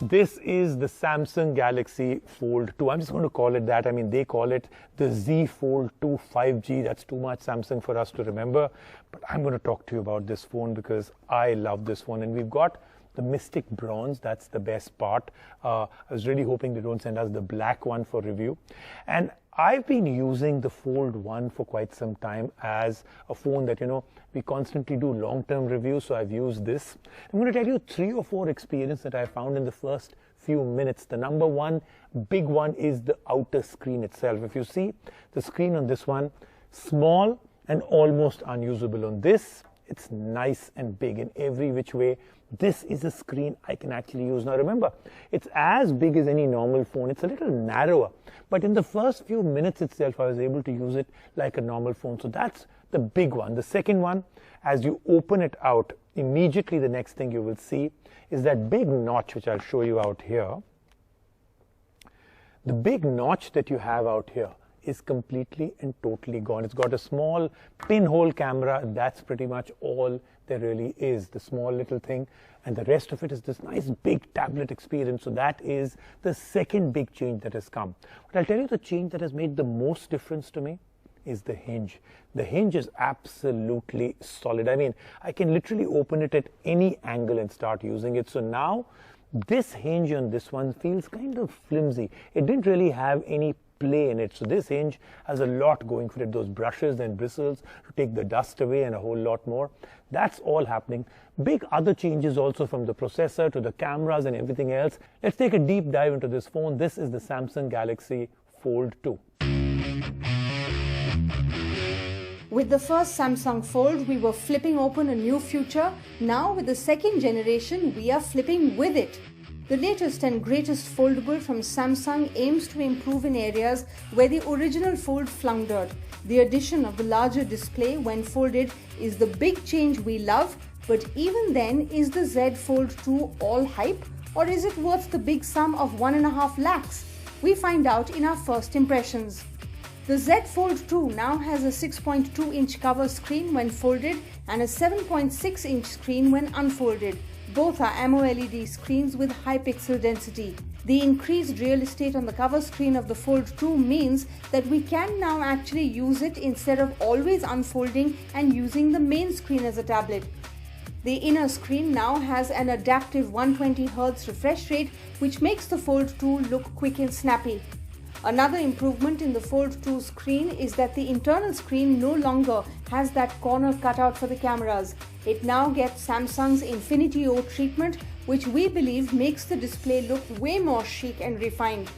This is the Samsung Galaxy Fold 2. I'm just going to call it that. I mean, they call it the Z Fold 2 5G. That's too much Samsung for us to remember. But I'm going to talk to you about this phone because I love this phone. And we've got the Mystic Bronze. That's the best part. I was really hoping they don't send us the black one for review. And I've been using the Fold 1 for quite some time as a phone that, we constantly do long-term reviews, so I've used this. I'm going to tell you 3 or 4 experiences that I found in the first few minutes. The number one, big one, is the outer screen itself. If you see the screen on this one, small and almost unusable. On this, it's nice and big in every which way. This is a screen I can actually use. Now remember, it's as big as any normal phone. It's a little narrower. But in the first few minutes itself, I was able to use it like a normal phone. So that's the big one. The second one, as you open it out, immediately the next thing you will see is that big notch, which I'll show you out here. The big notch that you have out here is completely and totally gone. It's got a small pinhole camera. That's pretty much all there really is, the small little thing, and the rest of it is this nice big tablet experience. So that is the second big change that has come. But I'll tell you the change that has made the most difference to me is the hinge. The hinge is absolutely solid. I mean, I can literally open it at any angle and start using it. So now this hinge on this one feels kind of flimsy. It didn't really have any play in it. So this hinge has a lot going for it. Those brushes and bristles to take the dust away and a whole lot more. That's all happening. Big other changes also from the processor to the cameras and everything else. Let's take a deep dive into this phone. This is the Samsung Galaxy Fold 2. With the first Samsung Fold, we were flipping open a new future. Now with the second generation, we are flipping with it. The latest and greatest foldable from Samsung aims to improve in areas where the original Fold floundered. The addition of the larger display when folded is the big change we love, but even then, is the Z Fold 2 all hype, or is it worth the big sum of 1.5 lakhs? We find out in our first impressions. The Z Fold 2 now has a 6.2-inch cover screen when folded and a 7.6-inch screen when unfolded. Both are AMOLED screens with high pixel density. The increased real estate on the cover screen of the Fold 2 means that we can now actually use it instead of always unfolding and using the main screen as a tablet. The inner screen now has an adaptive 120Hz refresh rate, which makes the Fold 2 look quick and snappy. Another improvement in the Fold 2 screen is that the internal screen no longer has that corner cutout for the cameras. It now gets Samsung's Infinity O treatment, which we believe makes the display look way more chic and refined.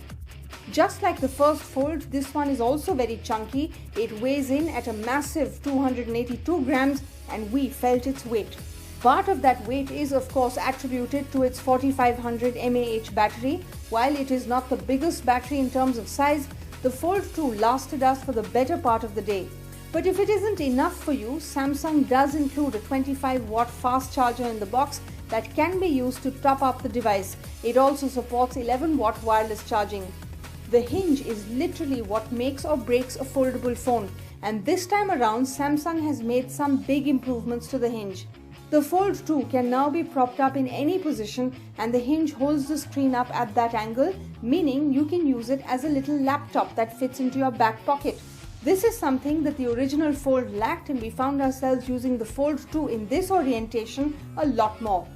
Just like the first Fold, this one is also very chunky. It weighs in at a massive 282 grams and we felt its weight. Part of that weight is of course attributed to its 4500 mAh battery. While it is not the biggest battery in terms of size, the Fold 2 lasted us for the better part of the day. But if it isn't enough for you, Samsung does include a 25-watt fast charger in the box that can be used to top up the device. It also supports 11-watt wireless charging. The hinge is literally what makes or breaks a foldable phone, and this time around Samsung has made some big improvements to the hinge. The Fold 2 can now be propped up in any position and the hinge holds the screen up at that angle, meaning you can use it as a little laptop that fits into your back pocket. This is something that the original Fold lacked, and we found ourselves using the Fold 2 in this orientation a lot more.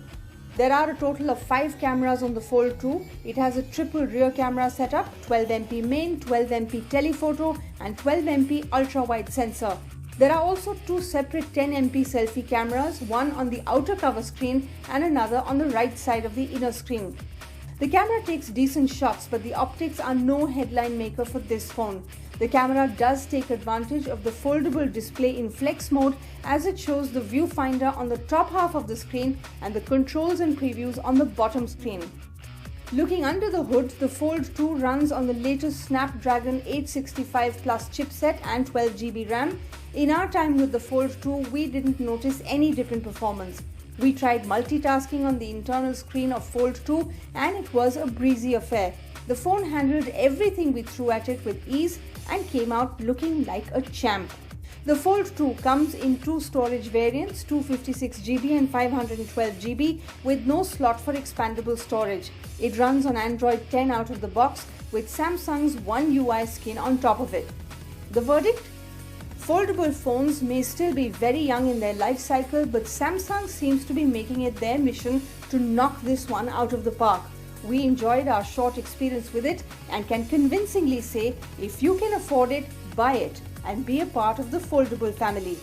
There are a total of 5 cameras on the Fold 2. It has a triple rear camera setup, 12MP main, 12MP telephoto and 12MP ultra-wide sensor. There are also 2 separate 10MP selfie cameras, one on the outer cover screen and another on the right side of the inner screen. The camera takes decent shots, but the optics are no headline maker for this phone. The camera does take advantage of the foldable display in flex mode, as it shows the viewfinder on the top half of the screen and the controls and previews on the bottom screen. Looking under the hood, the Fold 2 runs on the latest Snapdragon 865 Plus chipset and 12GB RAM. In our time with the Fold 2, we didn't notice any dip in performance. We tried multitasking on the internal screen of Fold 2 and it was a breezy affair. The phone handled everything we threw at it with ease and came out looking like a champ. The Fold 2 comes in two storage variants, 256GB and 512GB, with no slot for expandable storage. It runs on Android 10 out of the box with Samsung's One UI skin on top of it. The verdict? Foldable phones may still be very young in their life cycle, but Samsung seems to be making it their mission to knock this one out of the park. We enjoyed our short experience with it and can convincingly say, if you can afford it, buy it and be a part of the foldable family.